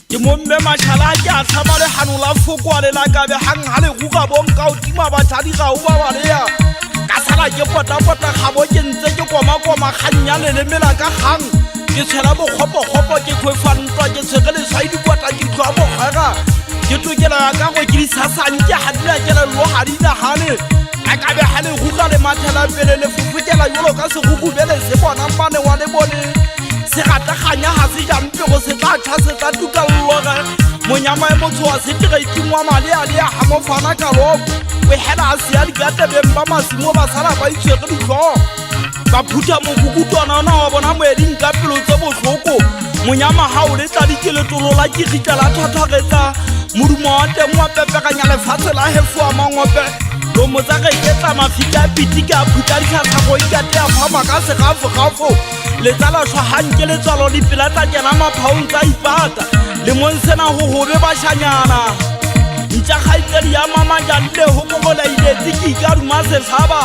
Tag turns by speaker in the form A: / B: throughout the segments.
A: ke momme mashala ke a tlhama le hanola foko le la ka be hang hale go ga bonka o tima ba tshadi ga o ba ba le ya ka sala ke pota ga bo ke ntse ke koma khanya le mela ka hang ke tshela bo khopo ke khwefantwa ke tshegele saidi kwata ke tloa bo gaga ke tokela ka go ke disasang ke hadila ke la lo hadina hane ka be hale go ga le mathela pele le fufukela yolo ka se go kubele se bona mane wa le bone se gata ganya ha se jampe go se tla tsa se tla tukalloga monyama e motho wa se tire itingwa male a le ha mo fana ka lo we hela a se a digate be mba masimo ba sala ba itshege ditlo ba phutha mo gukutwana na wa bona moeding ka pelo tse bohloko monyama ha o le tla dikele tolola ke ritela thathagetsa modumo wa teng wa pepekanya lefatshe la hefua mangope lo motsa ge ke tla mafika piti ka phutha ditlhasa go ikate a phama ka segafo le tsala shwa hanke le tsalo di pilata kena maphaong tsa ipata le monsena ho hobe ba shanyana ntja khaitsedi ya mama jante ho mogola ile tiki ka ruma se saba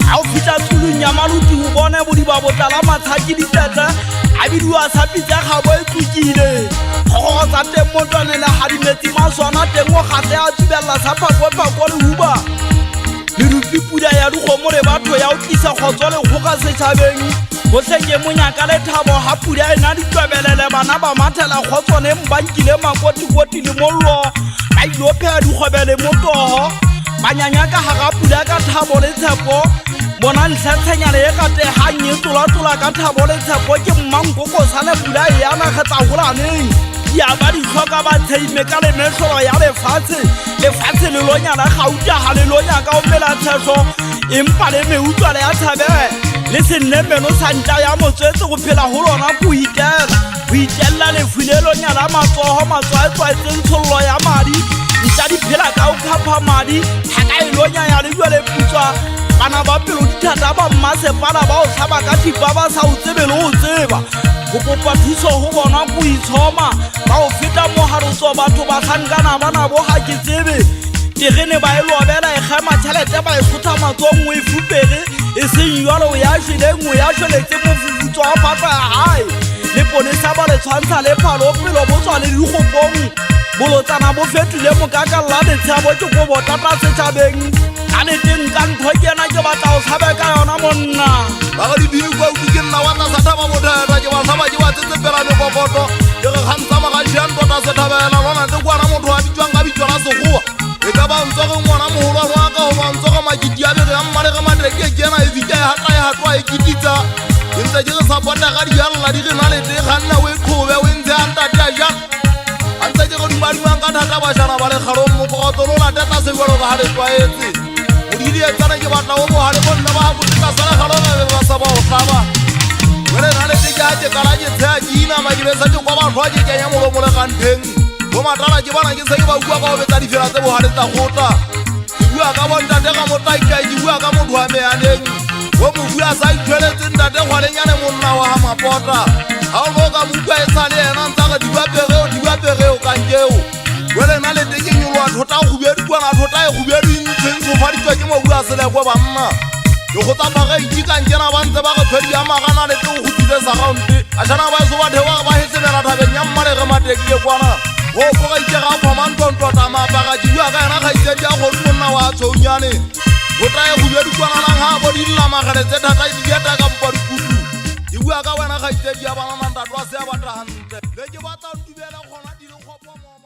A: ha o fitla tsulung ya maluti ho bone bodiba botala matshaki ditete a bidua sa pitsa ga bo etukile go tsa teng motwane le ha di metsi maswana teng go gate a tsubella sa phakwa le huba le rupipula ya digomo le batho ya o tlisa khotso le go ka setšhabeng go seke monyaka le thabo ha pula e na ditwebelele bana ba mathela khotsone mbankile makoti le mollo ba ilo phela dikgwebele motoho banyanya ka hara pula ka thabo le tshepo bona ntlhatshenya le ka te hanye tola ka thabo le tshepo ke mmankoko sa le pula e yana kgetsa holaneng ya ba di hloka ba tseime ka le mehlolo ya lefatshe le lonyana gauta ha le lonya ka o mela tshego empa le meutlwa le ya thabele le sennemeno santa ya motswetse go phela ho lona boitella le fulelo nyala matsoho matswaetswaetseng tshollo ya madi ntsa di phela ka o khapha madi ha ka e lonya ya le jwa le putswa bana ba pelo dithata ba mmasepala ba o tlhaba ka thipa ba sa o tsebe le o tseba go kopa thuso ho bona go itshoma ba o feta moharotso batho ba tlhankana bana bo ha ke tsebe terene ba e lobela e kgema tšhelete ba e kgotha matsong o e fupere e seng jalo ya shileng o ya tšhelete mofufutso wa pata ya hae le ponesa ba le tshwantsha le phalo pelo bo tswa le dikgopong bolotsana bo fetile mokakalla letshabo ke go botata setšhabeng ka leteng ka ntho kena ke batla o tshabe ka yona monna
B: ba ga dibini kwa ke nna wa tsa thaba bothata ke ba thaba ke ba tsetsepela mekokoto ke re gantsa magašian tota se thabela lona tse kwana motho a bitswang ka bitswa la sekgowa e ka ba ntso ge ngwana mogolo wa ka go ba ntso ga makiti a bege ya mmale ge matreke ke kena e vika ya hatwa e kititsa e ntse ke re sapota ga dijalla di re na le te ganna o e qobe o ntse a ntate a jang a ntse ke go dimadimang ka thata ba jana ba le kgalong mokokoto lo la tata se bjalo ka ha le tlwaetse o di e tsana ke batla o bo ha le bonna ba go tsa sala kgalong ba sa ba o tlaba wele na le te ja ke kala ke tsaya kina ma ke be sa ke kwa ba tlwa ke kenya molomo le kanteng bo matala ke bona ke se ke ba bua ka o betsa difela tse bo ha le tsa gota ke bua ka bo ntate ga motaika ke bua ka motho wa meaneng wo mo bua sa itshweletse ntate gwalenyane monna wa ha mapota ha o ka mutwa e sa le ena ntsa ga dibapereo ka nkeo wele na le te ke nyolwa thota go bua dikwana thota e go bua dintsheng go fa ditwa ke mo bua se le go banna yo go tsa ga itika nkena ba ntse ba go tshwedi ya magana le te go dile sa gaunte a jana ba so ba thewa ba hetse bela thabeng ya mmale ge matekile kwana go go ga itse ga fa mantonto ta mapaga di bua ka ena ga itse dia go monna wa tshounyane go tla e go bua dikwana la ha bo di la magale tse thata di dieta ka mpa dikutu di bua ka wena ga itse dia bana ntatwa se a batla hantle le ke batla ntubela gona di le go pa mo